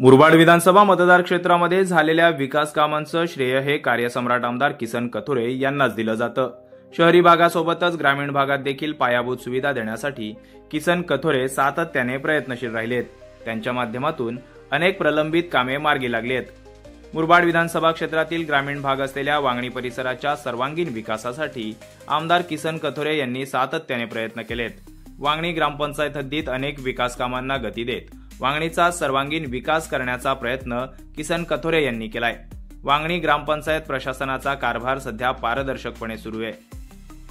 मुरबाड विधानसभा मतदार क्षेत्रामध्ये झालेल्या विकास कामांचं श्रेय हे कार्यसम्राट आमदार किसन कथोरे यांनाच दिलं जातं। शहरी भागासोबतच ग्रामीण भागात देखील पायाभूत सुविधा देण्यासाठी किसन कथोरे सातत्याने प्रयत्नशील राहिलेत। त्यांच्या माध्यमातून अनेक प्रलंबित कामे मार्गी लागलीत। मुरबाड विधानसभा क्षेत्रातील ग्रामीण भाग असलेल्या वांगणी परिसराच्या सर्वांगीण विकासासाठी आमदार किसन कथोरे यांनी सातत्याने प्रयत्न केलेत। वांगणी ग्रामपंचायत हद्दीत अनेक विकास कामांना गती देत वांगणीचा सर्वांगीण विकास करण्याचा प्रयत्न किसन कथोरे यांनी केलाय। वांगणी ग्रामपंचायत प्रशासनाचा कारभार सध्या पारदर्शकपणे सुरू आहे।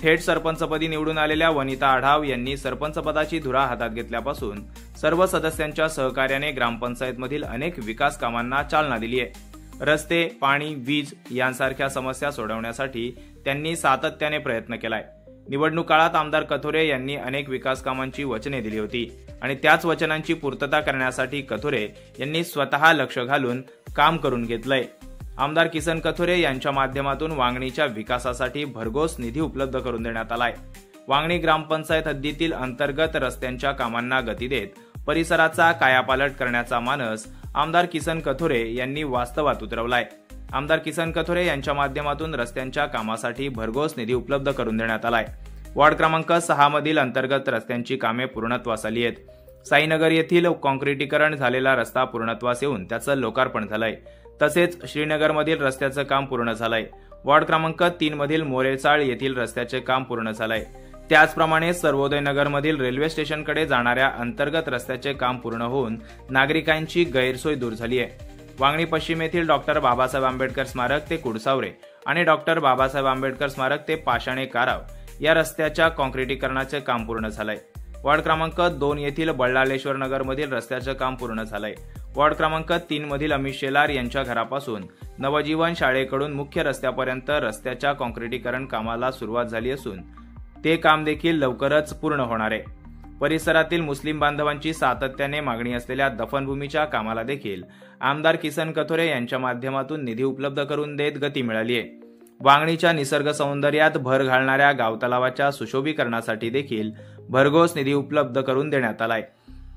थेट सरपंचपदी निवडून आलेल्या वनिता आढाव यांनी सरपंचपदाची धुरा हातात घेतल्यापासून सर्व सदस्यांच्या सहकार्याने ग्रामपंचायतमधील अनेक विकास कामांना चालना दिली आहे। रस्ते, पाणी, वीज यांसारख्या समस्या सोडवण्यासाठी त्यांनी सातत्याने प्रयत्न केलाय। निवडणूक काळात आमदार कथोरे यांनी अनेक विकास कामांची वचने दिली होती आणि त्याच वचनांची पूर्तता करण्यासाठी कथोरे यांनी स्वतः लक्ष घालून काम करून घेतलंय। आमदार किसन कथोरे यांच्या माध्यमातून वांगणीच्या विकासासाठी भरघोस निधी उपलब्ध करून देण्यात आलाय। वांगणी ग्रामपंचायत हद्दीतील अंतर्गत रस्त्यांच्या कामांना गती देत परिसराचा कायापालट करण्याचा मानस आमदार किसन कथोरे यांनी वास्तवात उतरवलाय। आमदार किसन कथोरे यांच्या माध्यमातून रस्त्यांच्या कामासाठी भरघोस निधी उपलब्ध करून देण्यात आलाय। वार्ड क्रमांक 6 मधील अंतर्गत रस्त्यांची कामे पूर्णत्वास आली आहेत। साईनगर येथील कॉन्क्रिटीकरण झालेला रस्ता पूर्णत्वास येऊन त्याचं लोकार्पण झालंय। तसेच श्रीनगरमधील रस्त्याचं काम पूर्ण झालंय। वार्ड क्रमांक 3 मधील मोरेचाळ येथील रस्त्याचे काम पूर्ण झालंय। त्याचप्रमाणे सर्वोदय नगरमधील रेल्वे स्टेशनकडे जाणाऱ्या अंतर्गत रस्त्याचे काम पूर्ण होऊन नागरिकांची गैरसोय दूर झाली आहे। वांगणी पश्चिम येथील डॉक्टर बाबासाहेब आंबेडकर स्मारक ते कुडसावरे आणि डॉक्टर बाबासाहेब आंबेडकर स्मारक ते पाषाणे काराव या रस्त्याच्या कॉन्क्रिटीकरणाचे काम पूर्ण झालंय। वार्ड क्रमांक 2 येथील बल्लाळेश्वर नगर मधील रस्त्याचे काम पूर्ण झालंय। वार्ड क्रमांक 3 मधील अमित शेलार यांच्या घरापासून नवजीवन शाळेकडून मुख्य रस्त्यापर्यंत रस्त्याच्या कॉन्क्रिटीकरण कामाला सुरुवात झाली असून ते काम देखील लवकरच पूर्ण होणार आहे। परिसरातील मुस्लिम बांधवांची सातत्याने मागणी असलेल्या दफनभूमीच्या कामाला देखील आमदार किसन कथोरे यांच्या माध्यमातून निधी उपलब्ध करून देत गती मिळाली आहे। वांगणीच्या निसर्ग सौंदर्यात भर घालणाऱ्या गावतलावाच्या सुशोभीकरणासाठी देखील भरघोस निधी उपलब्ध करून देण्यात आलाय।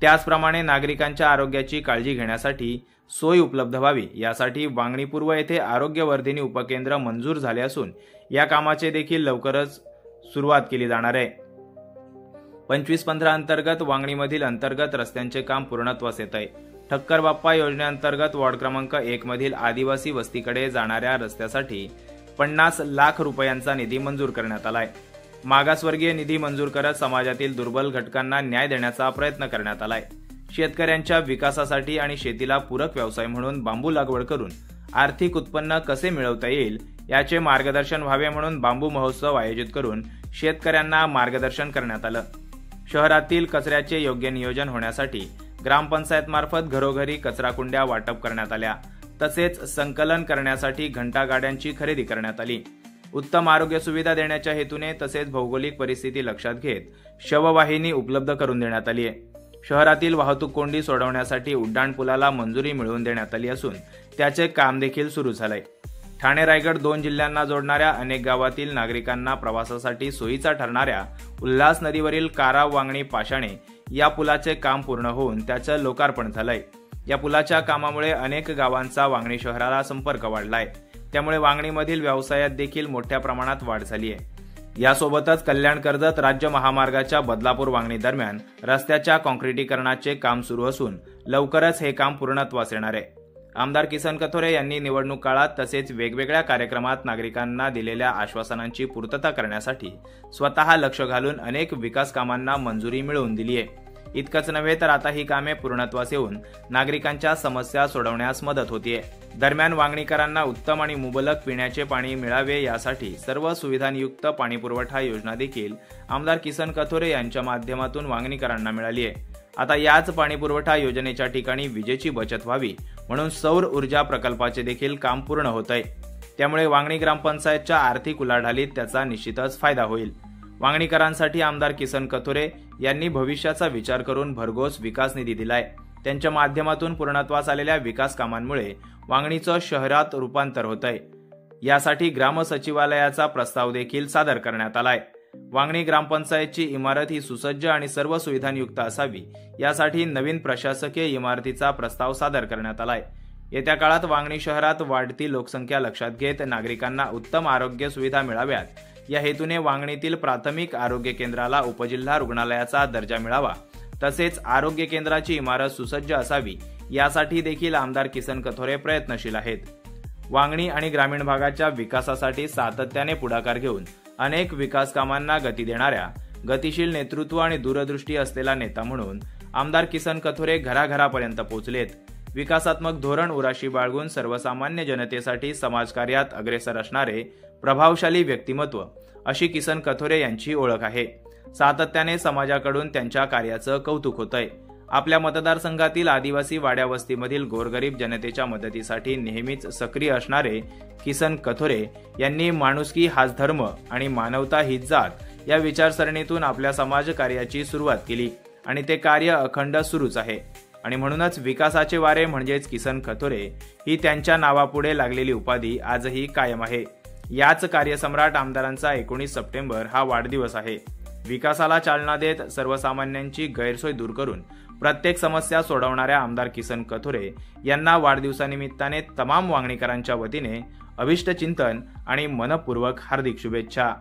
त्याचप्रमाणे नागरिकांच्या आरोग्याची काळजी घेण्यासाठी सोय उपलब्ध व्हावी यासाठी वांगणी पूर्व येथे आरोग्यवर्धिनी उपकेंद्र मंजूर झाले असून या कामाचे देखील लवकरच सुरुवात केली जाणार आहे। 25-15 अंतर्गत वांगणीमधील अंतर्गत रस्त्यांचे काम पूर्णत्वास येत आहे। ठक्कर बाप्पा योजनेअंतर्गत वार्ड क्रमांक 1 मधील आदिवासी वस्तीकडे जाणाऱ्या रस्त्यासाठी 50 लाख रुपयांचा निधी मंजूर करण्यात आलाय। मागासवर्गीय निधी मंजूर करत समाजातील दुर्बल घटकांना न्याय देण्याचा प्रयत्न करण्यात आलाय। शेतकऱ्यांच्या विकासासाठी आणि शेतीला पूरक व्यवसाय म्हणून बांबू लागवड करून आर्थिक उत्पन्न कसे मिळवता येईल याचे मार्गदर्शन व्हावे म्हणून बांबू महोत्सव आयोजित करून शेतकऱ्यांना मार्गदर्शन करण्यात आलं। शहरातील कचऱ्याचे योग्य नियोजन होण्यासाठी ग्रामपंचायत मार्फत घरोघरी कचरा कुंड्या वाटप करण्यात आल्या। तसेच संकलन करण्यासाठी घंटा गाड्यांची खरेदी करण्यात आली। उत्तम आरोग्य सुविधा देण्याच्या हेतूने तसेच भौगोलिक परिस्थिती लक्षात घेत शववाहिनी उपलब्ध करून देण्यात आली आहे। शहरातील वाहतूक कोंडी सोडवण्यासाठी उड्डाणपुलाला मंजुरी मिळवून देण्यात आली असून त्याचे काम देखील सुरू झालंय। ठाणे रायगड 2 जिल्ह्यांना जोडणाऱ्या अनेक गावातील नागरिकांना प्रवासासाठी सोयीचा ठरणाऱ्या उल्हास नदीवरील काराव वांगणी पाषाणे या पुलाचे काम पूर्ण होऊन त्याचं लोकार्पण झालंय। या पुलाच्या कामामुळे अनेक गावांचा वांगणी शहराला संपर्क वाढलाय। त्यामुळे वांगणीमधील व्यवसायात देखील मोठ्या प्रमाणात वाढ झाली आहे। यासोबतच कल्याण कर्जत राज्य महामार्गाच्या बदलापूर वांगणी दरम्यान रस्त्याच्या कॉन्क्रिटीकरणाचे काम सुरू असून लवकरच हे काम पूर्णत्वास येणार आहे। आमदार किसन कथोरे यांनी निवडणूक काळात तसेच वेगवेगळ्या कार्यक्रमात नागरिकांना दिलेल्या आश्वासनांची पूर्तता करण्यासाठी स्वतः लक्ष घालून अनेक विकास कामांना मंजुरी मिळवून दिली आहे। इतकंच नव्हे तर आता ही कामे पूर्णत्वास येऊन नागरिकांच्या समस्या सोडवण्यास मदत होतीये। दरम्यान वांगणीकरांना उत्तम आणि मुबलक पिण्याचे पाणी मिळावे यासाठी सर्व सुविधांयुक्त पाणी पुरवठा योजना देखील आमदार किसन कथोरे यांच्या माध्यमातून वांगणीकरांना मिळाली आहे। आता याच पाणी पुरवठा योजनेच्या ठिकाणी विजेची बचत व्हावी म्हणून सौर ऊर्जा प्रकल्पाचे देखील काम पूर्ण होत आहे। त्यामुळे वांगणी ग्रामपंचायतच्या आर्थिक उलाढालीत त्याचा निश्चितच फायदा होईल। वांगणीकरांसाठी आमदार किसन कथोरे यांनी भविष्याचा विचार करून भरघोस विकास निधी दिलाय। त्यांच्या माध्यमातून पूर्णत्वास आलेल्या विकास कामांमुळे वांगणीचं शहरात रूपांतर होत आहे। यासाठी ग्राम सचिवालयाचा प्रस्ताव देखील सादर करण्यात आलाय। वांगणी ग्रामपंचायतची इमारत ही सुसज्ज आणि सर्व सुविधांयुक्त असावी, यासाठी नवीन प्रशासकीय इमारतीचा प्रस्ताव सादर करण्यात आलाय। येत्या काळात वांगणी शहरात वाढती लोकसंख्या लक्षात घेत नागरिकांना उत्तम आरोग्य सुविधा मिळाव्यात, या हेतूने वांगणीतील प्राथमिक आरोग्य केंद्राला उपजिल्हा रुग्णालयाचा दर्जा मिळावा, तसेच आरोग्य केंद्राची इमारत सुसज्ज असावी, यासाठी देखील आमदार किसन कथोरे प्रयत्नशील आहेत। वांगणी आणि ग्रामीण भागाच्या विकासासाठी सातत्याने पुढाकार घेऊन अनेक विकास कामांना गती देणाऱ्या गतिशील नेतृत्व आणि दूरदृष्टी असलेला नेता म्हणून आमदार किसन कथोरे घराघरापर्यंत पोहोचलेत। विकासात्मक धोरण उराशी बाळगून सर्वसामान्य जनतेसाठी समाजकार्यात अग्रेसर असणारे प्रभावशाली व्यक्तिमत्व अशी किसन कथोरे यांची ओळख आहे। सातत्याने समाजाकडून त्यांच्या कार्याचं कौतुक होतंय। आपल्या मतदारसंघातील आदिवासी वाड्या वस्तीमधील गोरगरीब जनतेच्या मदतीसाठी नेहमीच सक्रिय असणारे किसन कथोरे यांनी माणुसकी हाच धर्म आणि मानवता हीच जात या विचारसरणीतून आपल्या समाजकार्याची सुरुवात केली आणि ते कार्य अखंड सुरूच आहे। आणि म्हणूनच विकासाचे वारे म्हणजेच किसन कथोरे ही त्यांच्या नावापुढे लागलेली उपाधी आजही कायम आहे। याच कार्यसम्राट आमदारांचा 19 सप्टेंबर हा वाढदिवस आहे। विकासाला चालना देत सर्वसामान्यांची गैरसोय दूर करून प्रत्येक समस्या सोडवणाऱ्या आमदार किसन कथोरे यांना वाढदिवसानिमित्ताने तमाम वांगणीकरांच्या वतीने अभिष्टचिंतन आणि मनपूर्वक हार्दिक शुभेच्छा।